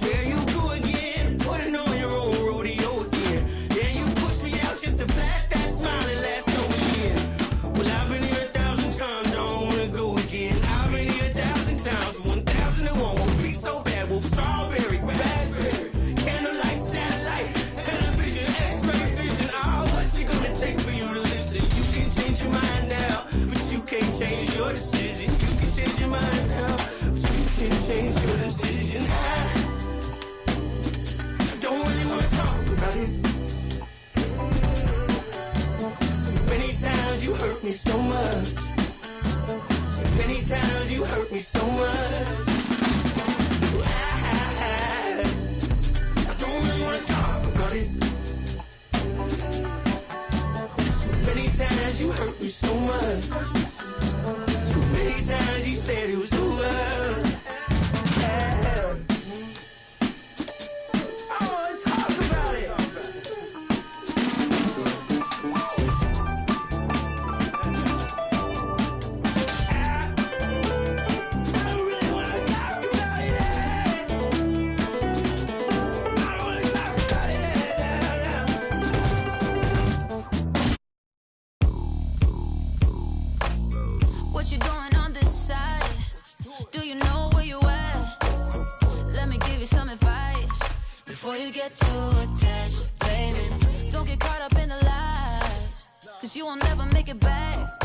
There you go again, putting on your own rodeo again. Yeah, you pushed me out just to flash that smile and last over year. Well, I've been here 1,000 times, I don't wanna go again. I've been here 1,000 times, 1,001 won't be so bad. Well, strawberry, raspberry, candlelight, satellite, television, X-ray vision. Oh, what's it gonna take for you to listen? You can change your mind now, but you can't change your decision. You can change your mind now, but you can't change your decision. I don't really wanna talk about it. So many times you hurt me so much. So many times you hurt me so much. I don't really wanna talk about it. So many times you hurt me so much. So many times you said it was over. I wanna talk about it. I don't really wanna talk about it. I don't wanna talk about it. What you doing on this side? Do you know where you at? Let me give you some advice before you get too attached, baby. Don't get caught up in the lies, cause you will never make it back.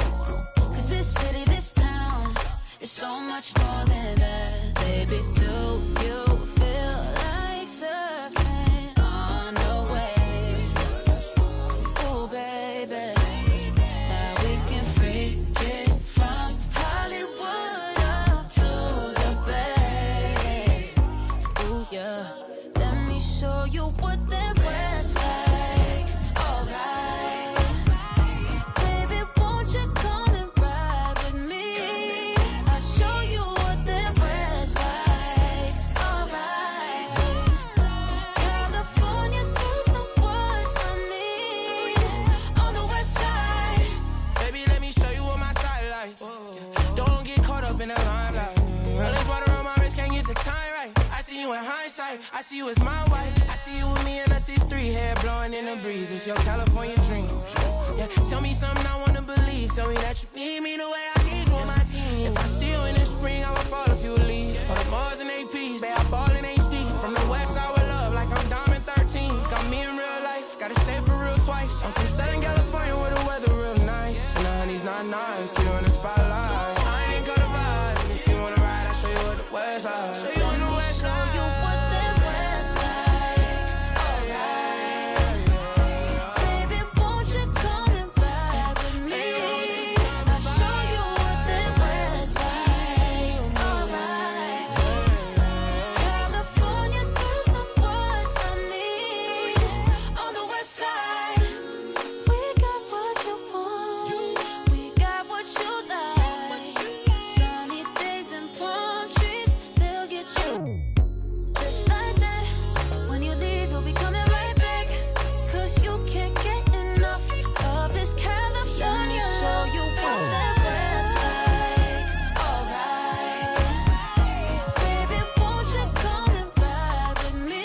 Cause this city, this town is so much more than that. Baby, do you feel like surfing on the waves? Ooh, baby, now we can freak it from Hollywood up to the Bay. Ooh, yeah, let me show you what that West like. Alright, baby, won't you come and ride with me? I'll show you what that West like. Alright, California girls know what I mean. On the West side. Baby, let me show you what my side like. Don't get caught up in the limelight. All this water on my wrist, can't get the time right. I see you in hindsight, I see you as my wife. I see you with me and us is three, hair blowing in the breeze. It's your California dream. Yeah, tell me something I wanna believe. Tell me that you need me the way I need you on my team. If I see you in the spring, I would fall if you would leave. For the Mars and APs, babe, I ball in HD. From the west side with love, like I'm Diamond 13. Got me in real life, gotta stay for real twice. I'm from Southern California where the weather real nice. And the honey's not nice, still in the spotlight. I ain't got a vibe, and if you wanna ride, I'll show you what the west side. Show you on the west Show side. you what that West like. Alright, baby, won't you come and ride with me? I'll show you what that West like. Alright, California girls know what I mean. On the West side, we got what you want, we got what you like. Sunny days and palm trees, they'll get you. Just like that, when you leave, you'll be coming right back. Cause you can't get enough of this California. Let me show you what that West like. Alright, baby, won't you come and ride with me?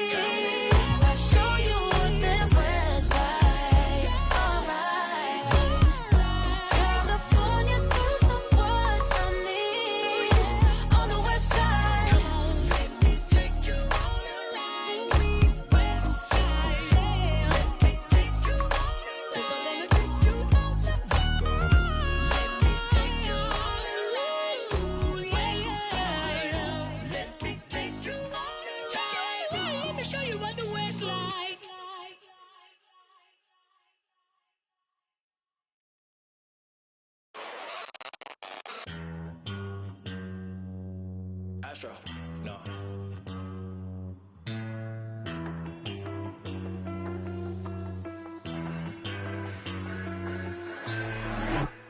I'll show you what that West like. Alright, California girls know what I mean. On the West side, let me take you on a ride. West side, let me take you on a ride. 'Cause I wanna take you on the road. Let me take you on a ride. West side, let me take you on a ride. Let me show you what the West like. Astro, no.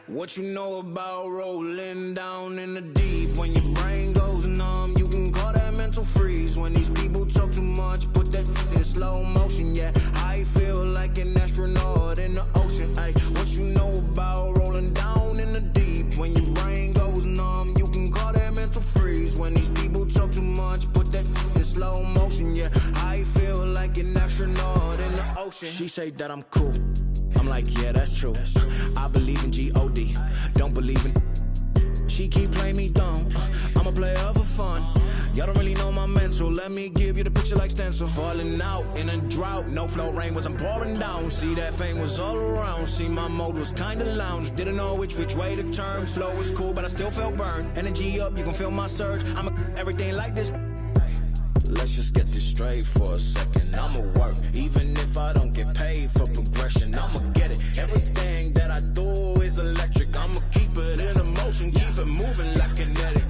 What you know about rolling down in the deep? When your brain goes numb, you can call that mental freeze. When these people talk too much, put that in slow motion. Yeah, I feel like an astronaut in the ocean. Ay, what you know about rolling down in the deep? When your brain goes numb, you can call that mental freeze. When these people talk too slow motion, yeah. I feel like an astronaut in the ocean. She say that I'm cool. I'm like, yeah, that's true. I believe in G-O-D, don't believe in. She keep playing me dumb. I'm a player for fun. Y'all don't really know my mental. Let me give you the picture like stencil. Falling out in a drought. No flow rain wasn't pouring down. See, that pain was all around. See, my mode was kinda lounge. Didn't know which way to turn. Flow was cool, but I still felt burned. Energy up, you can feel my surge. I'm everything like this. Let's just get this straight for a second. I'ma work, even if I don't get paid for progression. I'ma get it. Everything that I do is electric. I'ma keep it in motion, keep it moving like kinetic.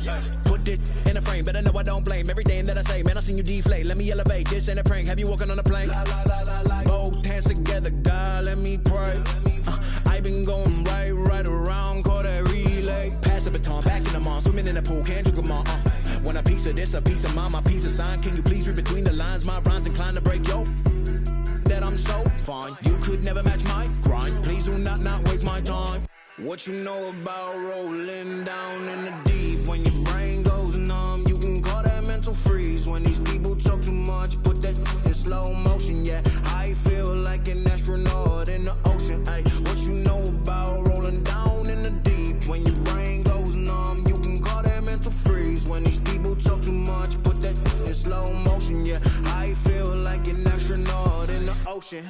Put it in a frame, better know I don't blame everything that I say. Man, I seen you deflate. Let me elevate. This ain't a prank. Have you walking on a plane? Both hands together, God, let me pray. I been going right around, call that relay. Pass the baton, back in the mall, swimming in the pool, can't you come on? Want a piece of this, a piece of mine, my piece of sign. Can you please read between the lines? My rhymes inclined to break yo. That I'm so fine. You could never match my grind. Please do not waste my time. What you know about rolling down in the deep? When your brain goes numb, you can call that mental freeze. When these people talk too much, put that in slow motion. Yeah, I feel like an astronaut in the ocean. Ay, what you know about rolling down in the deep? When your brain goes numb, you can call that mental freeze. When these people talk too much, put that in slow motion. Yeah, I feel like an astronaut in the ocean.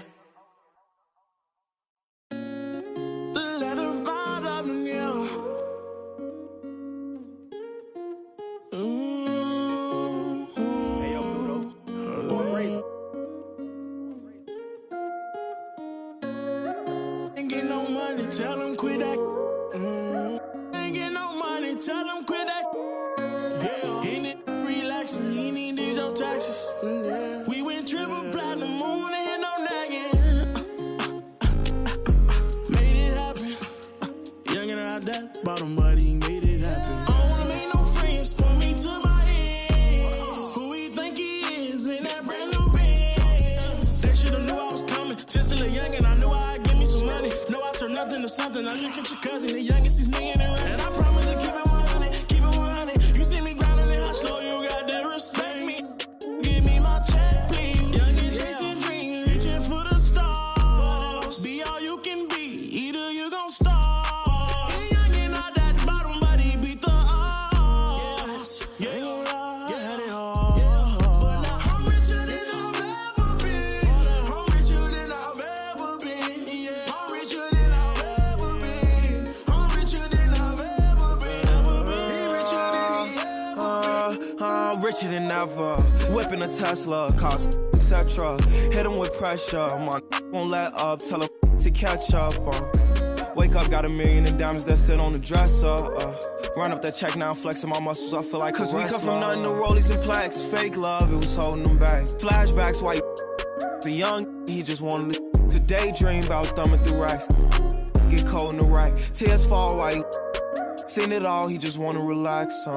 Tell him quit that. Ain't get no money, tell him quit that. Yeah, he need relaxing, he need your taxes. Yeah. We went triple platinum, moon and no nagging. Made it happen. Young and out that bottom, but he made it happen. I don't wanna make no friends, point me to my ends. Who he think he is in that brand new Benz? They should've knew I was coming. Since still a young and I knew I'd give me some money. No, I turn nothing to something. I look at your cousin, the youngest is me and and I promise to keep it 100, keep it 100. You see me grinding it hot, slow, you got to respect me. Give me my check, please. Young and chasing dreams, reaching for the stars. Be all you can be, either you gon' starve. And young and not that bottom, but he beat the odds. Yeah, ain't gon' lie, I had it hard. But now I'm richer than I've ever been. I'm richer than I've ever been. Yeah, I'm richer than I've ever been. I'm richer than I've ever been. He richer than he ever been. I'm richer than ever. Whipping a Tesla, cost etc. Hit him with pressure. My won't let up. Tell him to catch up. Wake up, got $1 million in diamonds that sit on the dresser. Run up that check now, flexing my muscles. I feel like cause we come from nothing to rollies and plaques. Fake love, it was holding them back. Flashbacks, why the young, he just wanted to daydream about thumbing through racks. Get cold in the right, tears fall while he seen it all. He just wanna relax.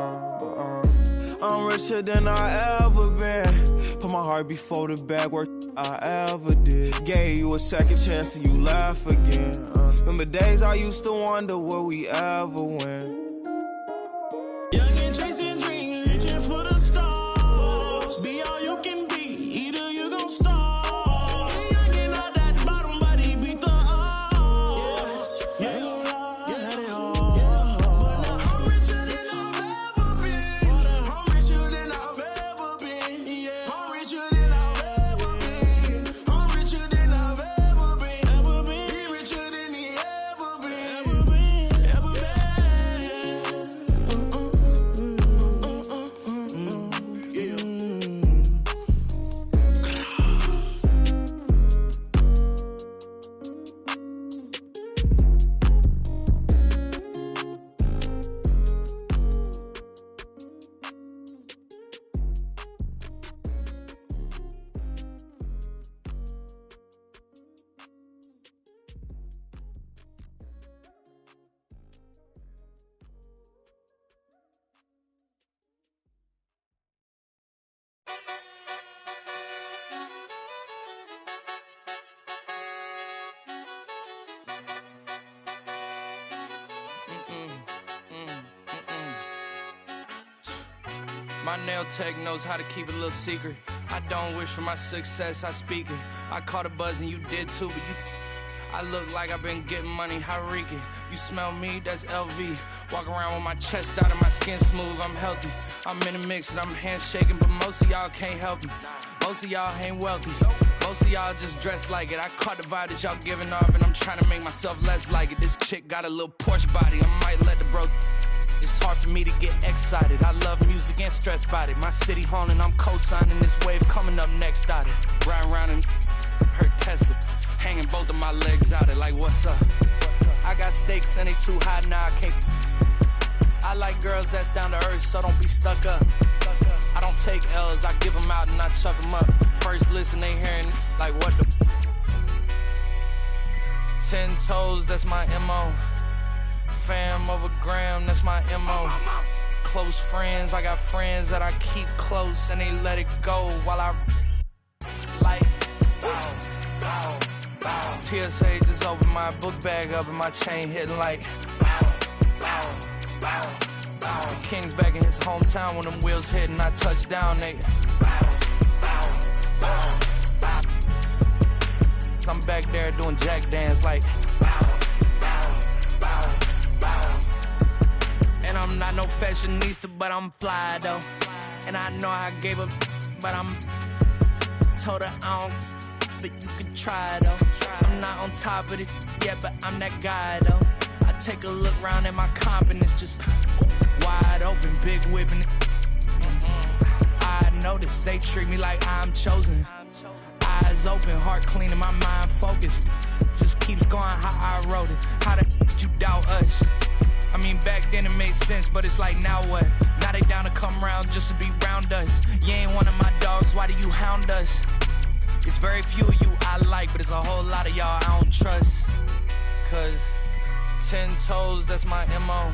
I'm richer than I ever been. Put my heart before the bag, work I ever did. Gave you a second chance and you laugh again. Remember days I used to wonder will we ever win. Young and chasing dreams, reaching for the stars. Be all you can be, either you gon' starve. Young and not that bottom, but he beat the odds. Yeah, ain't gon' lie, I had it hard. But now I'm richer than I've ever been. I'm richer than I've ever been. Yeah, I'm richer than I've ever been. I'm richer than I've ever been. He richer than he ever been. Ever been. My nail tech knows how to keep it a little secret. I don't wish for my success, I speak it. I caught a buzz and you did too, but I look like I've been getting money, how reek it. You smell me, that's LV. Walk around with my chest out and my skin smooth, I'm healthy. I'm in a mix and I'm handshaking, but most of y'all can't help me. Most of y'all ain't wealthy. Most of y'all just dress like it. I caught the vibe that y'all giving off and I'm trying to make myself less like it. This chick got a little Porsche body, I might let the bro. It's hard for me to get excited. I love music and stress about it. My city haunting, I'm co-signing this wave coming up next out it. Riding around and hurt Tesla. Hanging both of my legs out it like what's up? I got stakes and they too high now I can't. I like girls that's down to earth, so don't be stuck up. I don't take L's, I give them out and I chuck them up. First listen, they hearing like what the 10 toes, that's my MO. Fam over gram, that's my MO. Close friends, I got friends that I keep close and they let it go while I like TSA just opened my book bag up and my chain hitting like King's back in his hometown when them wheels hit and I touch down, they I'm back there doing jack dance like and I'm not no fashionista, but I'm fly though. And I know I gave up, but I'm told her I don't, but you can try though. I'm not on top of it yet, but I'm that guy though. I take a look round at my confidence, just wide open, big whipping. I notice they treat me like I'm chosen. Eyes open, heart clean, and my mind focused. Just keeps going how I wrote it. How the could you doubt us? I mean, back then it made sense, but it's like, now what? Now they down to come round just to be round us. You ain't one of my dogs, why do you hound us? It's very few of you I like, but it's a whole lot of y'all I don't trust. Cause 10 toes, that's my MO.